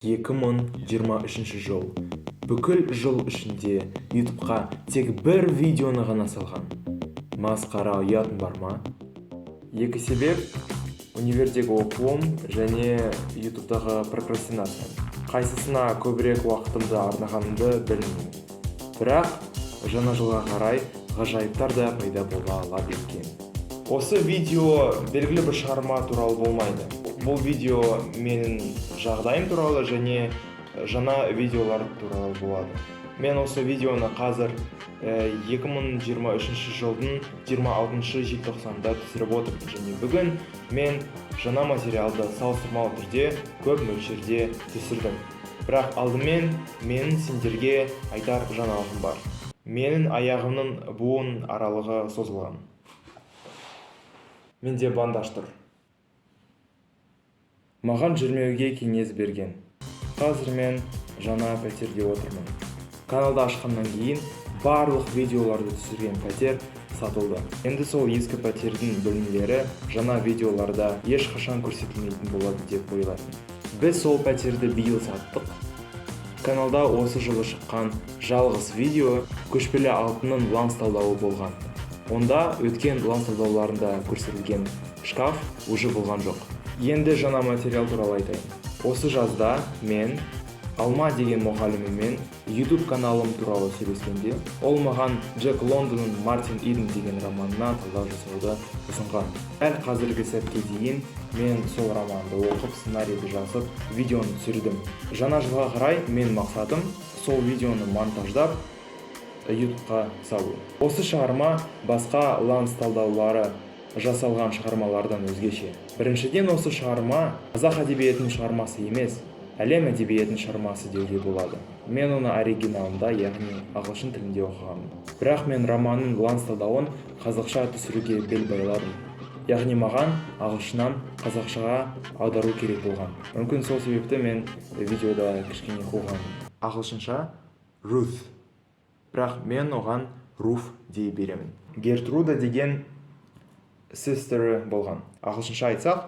2023 жыл. Бүкіл жыл ішінде YouTube'қа тек бір видеоны ғана салған. Масқара, ұятың бар ма? Екі себеп: универдегі оқуым және YouTube'дағы прокрастинация. Қайсысына көбірек уақытымды арнағанымды білмеймін. Бірақ жаңа жылға қарай ғажайыптар да пайда бола алады екен. Осы видео белгілі бір шығарма туралы болмайды. Бұл видео менің жағдайым туралы және жаңа видеолар туралы болады. Мен осы видеоны қазір 2023 жылдың 26 желтоқсанында түсіріп отырмын және бүгін мен жаңа материалды салыстырмалы түрде көп мөлшерде түсірдім. Бірақ алдымен менің сендерге айтар жаңалығым бар. Менің аяғымның буын аралығы созылған. Менде бандаж тұр. Маған жүрмеуге кеңес берген. Қазір мен жаңа пәтерде отырмын. Каналды ашқаннан кейін барлық видеоларды түсірген пәтер сатылды. Енді сол ескі пәтердің бөлмелері жаңа видеоларда ешқашан көрсетілмейтін болады деп ойлаймын. Біз сол пәтерді биыл саттық. Каналда осы жылы шыққан жалғыз видео көшпелі алтынның ланс талдауы болған. Онда өткен ланс талдауларында көрсетілген шкаф уже болған жоқ. Енді жаңа материал туралы айтайын. Осы жазда мен Алма деген мұғаліміммен YouTube каналым туралы сөйлескенде, ол маған Джек Лондонның Мартин Иден деген романына талдау жасауды ұсынған. Әл қазіргі сәтке дейін мен сол романды оқып, сценарийді жазып, видеоны түсірдім. Жаңа жылға қарай мен мақсатым сол видеоны монтаждап YouTube'қа салу. Осы шығарма басқа ланс талдаулары жасалған шығармалардан өзгеше. Біріншіден, осы шығарма қазақ әдебиетінің шығармасы емес, әлем әдебиетінің шығармасы деуге болады. Мен оны оригиналында, яғни ағылшын тілінде оқығанмын. Бірақ мен романның ланс талдауын қазақша түсіруге бел байладым. Яғни маған ағылшыннан қазақшаға аудару керек болған. Мүмкін сол себепті мен видеода кішкене қуғанмын. Ағылшынша Ruth. Бірақ мен оған Руф дей беремін. Гертруда деген sister болған. Ағылшынша айтсақ,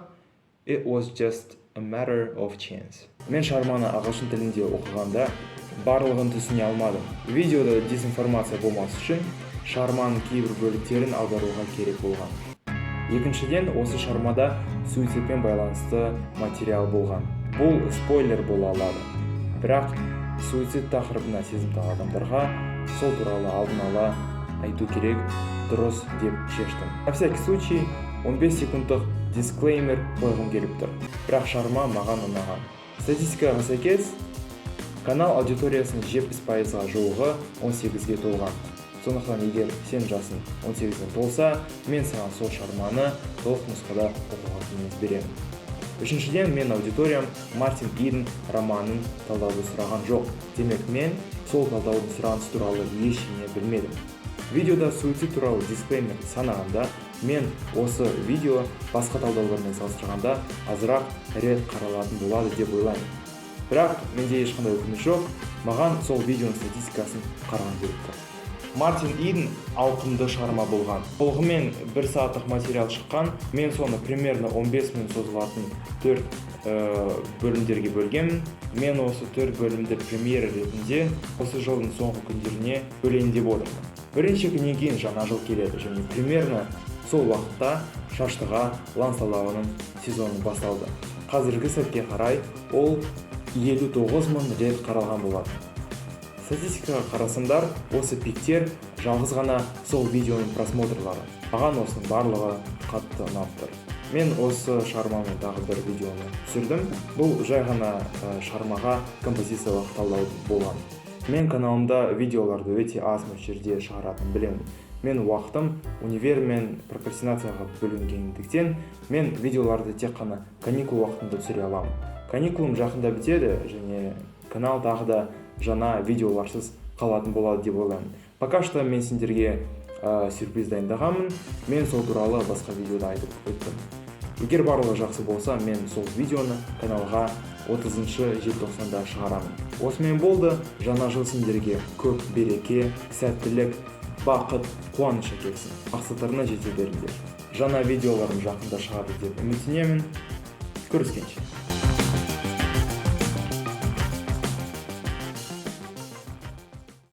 it was just a matter of chance. Мен шығарманы ағылшын тілінде оқығанда барлығын түсіне алмадым. Видеода дезинформация болмас үшін шығарманың кейбір бөліктерін аударуға керек болған. Екіншіден, осы шығармада суицидпен байланысты материал болған. Бұл спойлер бола алады. Бірақ суицид тақырыбына сезімтал адамдарға сол туралы алдын ала айту керек, дұрыс деп шештім. На всякий случай 15 секундтық дисклеймер қойғым келіп тұр. Бірақ шығарма маған ұнаған. Статистикаға сәйкес, канал аудиториясының 70%-ға жуығы 18-ге толған. Сондықтан егер сен жасың 18-ге толса, мен саған сол шығарманы толық нұсқада оқуға кеңес беремін. Үшіншіден, мен аудиториям Мартин Иден романын талдауды сұраған жоқ. Демек, мен сол талдаудың сұранысы туралы ештеңе білмедім. Видеода суицид туралы дисклеймер санағанда, мен осы видео басқа талдаулармен салыстырғанда азырақ рет қаралатын болады деп ойлаймын. Бірақ менде ешқандай өкініш жоқ, маған сол видеоның статистикасын қараған келіп тұр. Мартин Иден ауқымды шығарма болған. Толығымен 1 сағаттық материал шыққан. Мен соны примерно 15 минут созылатын 4 бөлімдерге бөлгенмін. Мен осы 4 бөлімді премьера ретінде осы жылдың соңғы күндеріне бөлейін деп отырмын. Бірінші күннен кейін жаңа жыл келеді және примерно сол уақытта Шаштыға ланс талдауының сезоны басталды. Қазіргі сәтке қарай ол 59.000 рет қаралған болады. Статистикаға қарасаңдар, осы пиктер жалғыз ғана сол видеоның просмотрлары. Маған осының барлығы қатты ұнап тұр. Мен осы шығармамен тағы бір видеоны түсірдім. Бұл жай ғана шығармаға композициялық талдау болған. Мен каналымда видеоларды өте аз мөлшерде шығаратын білемін. Мен уақытым универ мен прокрастинацияға бөлінгендіктен, мен видеоларды тек қана каникул уақытында түсіре аламын. Каникулым жақында бітеді және канал тағы да жаңа видеоларсыз қалатын болады деп ойлаймын. Пока что мен сендерге сюрприз дайындағанмын. Мен сол туралы басқа видеода айтып өттім. Егер барлығы жақсы болса, мен сол видеоны каналға 30 желтоқсанда шығарамын. Осымен болды. Жаңа жыл сендерге көп береке, сәттілік, бақыт, қуаныш әкелсін. Мақсаттарына жете беріңдер. Жаңа видеоларым жақында шығады деп үміттенемін. Көріскенше.